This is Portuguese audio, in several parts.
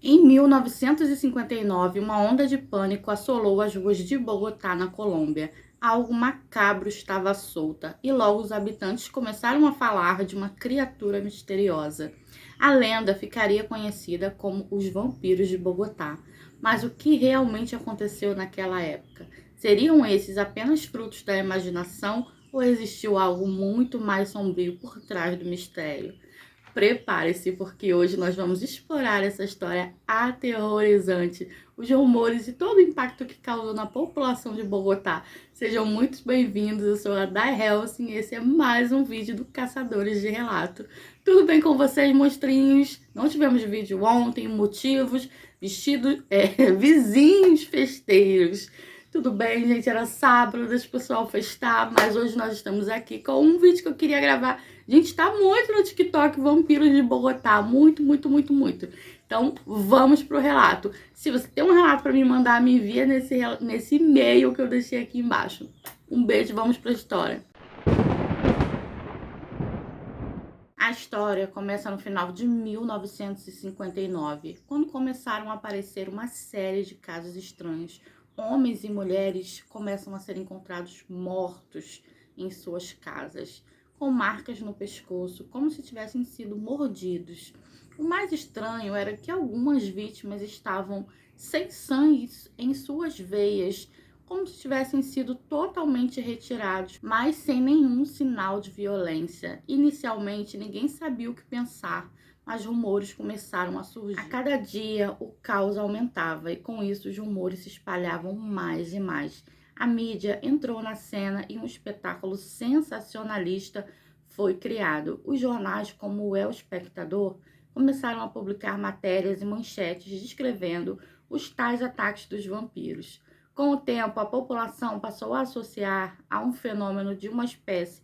Em 1959, uma onda de pânico assolou as ruas de Bogotá, na Colômbia. Algo macabro estava à solta e logo os habitantes começaram a falar de uma criatura misteriosa. A lenda ficaria conhecida como os vampiros de Bogotá. Mas o que realmente aconteceu naquela época? Seriam esses apenas frutos da imaginação ou existiu algo muito mais sombrio por trás do mistério? Prepare-se, porque hoje nós vamos explorar essa história aterrorizante, os rumores e todo o impacto que causou na população de Bogotá. Sejam muito bem-vindos, eu sou a Dai Helsing e esse é mais um vídeo do Caçadores de Relato. Tudo bem com vocês, monstrinhos? Não tivemos vídeo ontem, motivos, vizinhos festeiros. Tudo bem, gente? Era sábado, deixa o pessoal festar, mas hoje nós estamos aqui com um vídeo que eu queria gravar. Gente, tá muito no TikTok, Vampiros de Bogotá, muito, muito, muito, muito. Então, vamos pro relato. Se você tem um relato para me mandar, me envia nesse e-mail que eu deixei aqui embaixo. Um beijo, vamos pra história. A história começa no final de 1959, quando começaram a aparecer uma série de casos estranhos. Homens e mulheres começam a ser encontrados mortos em suas casas, com marcas no pescoço, como se tivessem sido mordidos. O mais estranho era que algumas vítimas estavam sem sangue em suas veias, como se tivessem sido totalmente retirados, mas sem nenhum sinal de violência. Inicialmente, ninguém sabia o que pensar, mas rumores começaram a surgir. A cada dia, o caos aumentava e, com isso, os rumores se espalhavam mais e mais. A mídia entrou na cena e um espetáculo sensacionalista foi criado. Os jornais, como o El Espectador, começaram a publicar matérias e manchetes descrevendo os tais ataques dos vampiros. Com o tempo, a população passou a associar a um fenômeno de uma espécie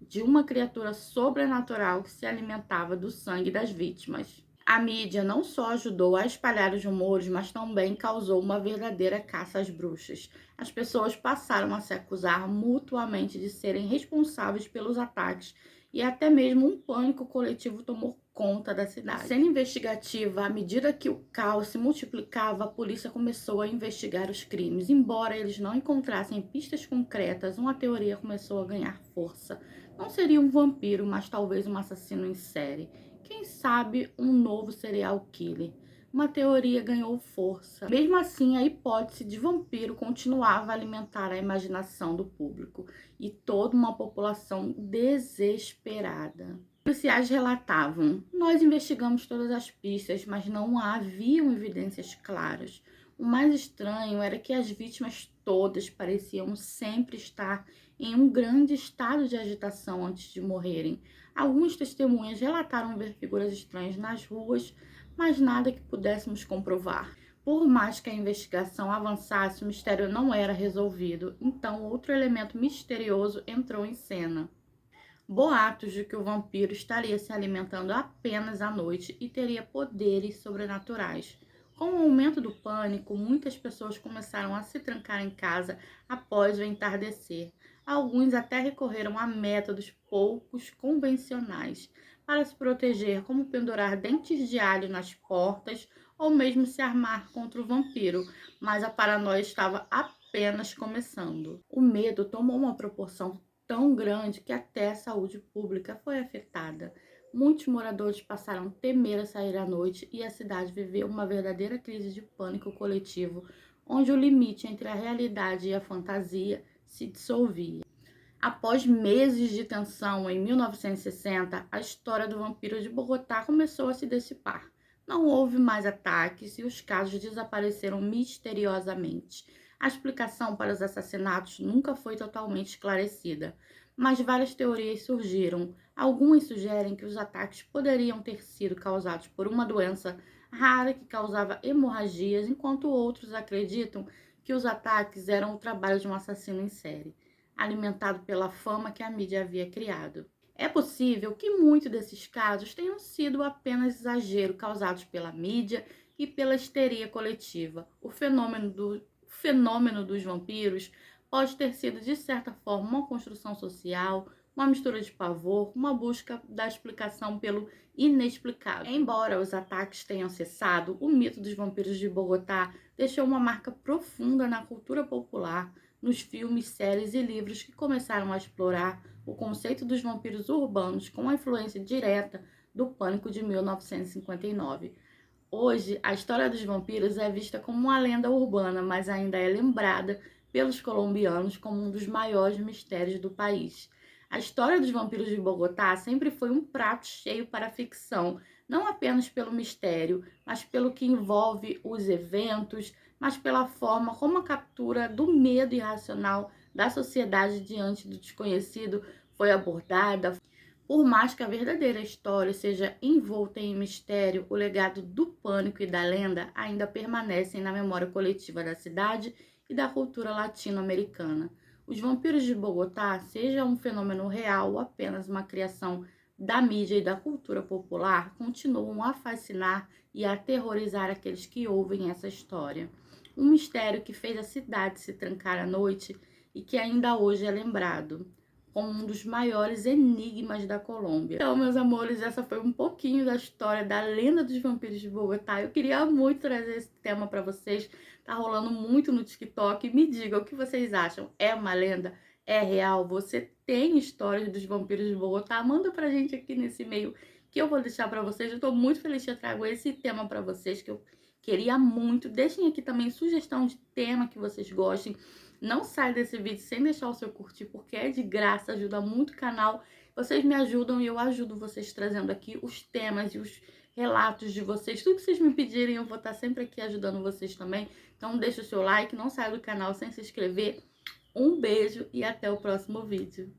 de uma criatura sobrenatural que se alimentava do sangue das vítimas. A mídia não só ajudou a espalhar os rumores, mas também causou uma verdadeira caça às bruxas. As pessoas passaram a se acusar mutuamente de serem responsáveis pelos ataques e até mesmo um pânico coletivo tomou conta da cidade. Na cena investigativa, à medida que o caos se multiplicava, a polícia começou a investigar os crimes. Embora eles não encontrassem pistas concretas, uma teoria começou a ganhar força. Não seria um vampiro, mas talvez um assassino em série. Quem sabe um novo serial killer? Uma teoria ganhou força. Mesmo assim, a hipótese de vampiro continuava a alimentar a imaginação do público e toda uma população desesperada. Os policiais relatavam: nós investigamos todas as pistas, mas não haviam evidências claras. O mais estranho era que as vítimas todas pareciam sempre estar em um grande estado de agitação antes de morrerem. Algumas testemunhas relataram ver figuras estranhas nas ruas, mas nada que pudéssemos comprovar. Por mais que a investigação avançasse, o mistério não era resolvido, então outro elemento misterioso entrou em cena. Boatos de que o vampiro estaria se alimentando apenas à noite e teria poderes sobrenaturais. Com o aumento do pânico, muitas pessoas começaram a se trancar em casa após o entardecer. Alguns até recorreram a métodos poucos convencionais para se proteger, como pendurar dentes de alho nas portas ou mesmo se armar contra o vampiro, mas a paranoia estava apenas começando. O medo tomou uma proporção tão grande que até a saúde pública foi afetada. Muitos moradores passaram a temer a sair à noite e a cidade viveu uma verdadeira crise de pânico coletivo, onde o limite entre a realidade e a fantasia se dissolvia. Após meses de tensão, em 1960, a história do vampiro de Bogotá começou a se dissipar. Não houve mais ataques e os casos desapareceram misteriosamente. A explicação para os assassinatos nunca foi totalmente esclarecida, mas várias teorias surgiram. Algumas sugerem que os ataques poderiam ter sido causados por uma doença rara que causava hemorragias, enquanto outros acreditam que os ataques eram o trabalho de um assassino em série, alimentado pela fama que a mídia havia criado. É possível que muitos desses casos tenham sido apenas exagero causados pela mídia e pela histeria coletiva. O fenômeno dos vampiros pode ter sido, de certa forma, uma construção social, uma mistura de pavor, uma busca da explicação pelo inexplicável. Embora os ataques tenham cessado, o mito dos vampiros de Bogotá deixou uma marca profunda na cultura popular, nos filmes, séries e livros que começaram a explorar o conceito dos vampiros urbanos com a influência direta do Pânico de 1959. Hoje, a história dos vampiros é vista como uma lenda urbana, mas ainda é lembrada pelos colombianos como um dos maiores mistérios do país. A história dos vampiros de Bogotá sempre foi um prato cheio para a ficção, não apenas pelo mistério, mas pelo que envolve os eventos, mas pela forma como a captura do medo irracional da sociedade diante do desconhecido foi abordada. Por mais que a verdadeira história seja envolta em mistério, o legado do pânico e da lenda ainda permanecem na memória coletiva da cidade e da cultura latino-americana. Os vampiros de Bogotá, seja um fenômeno real ou apenas uma criação da mídia e da cultura popular, continuam a fascinar e a aterrorizar aqueles que ouvem essa história. Um mistério que fez a cidade se trancar à noite e que ainda hoje é lembrado como um dos maiores enigmas da Colômbia. Então, meus amores, essa foi um pouquinho da história da lenda dos vampiros de Bogotá. Eu queria muito trazer esse tema para vocês. Tá rolando muito no TikTok. Me diga o que vocês acham. É uma lenda? É real? Você tem histórias dos vampiros de Bogotá? Manda pra gente aqui nesse e-mail que eu vou deixar para vocês. Eu tô muito feliz que eu trago esse tema para vocês, que eu queria muito. Deixem aqui também sugestão de tema que vocês gostem. Não sai desse vídeo sem deixar o seu curtir, porque é de graça, ajuda muito o canal. Vocês me ajudam e eu ajudo vocês trazendo aqui os temas e os relatos de vocês. Tudo que vocês me pedirem, eu vou estar sempre aqui ajudando vocês também. Então deixa o seu like, não saia do canal sem se inscrever. Um beijo e até o próximo vídeo.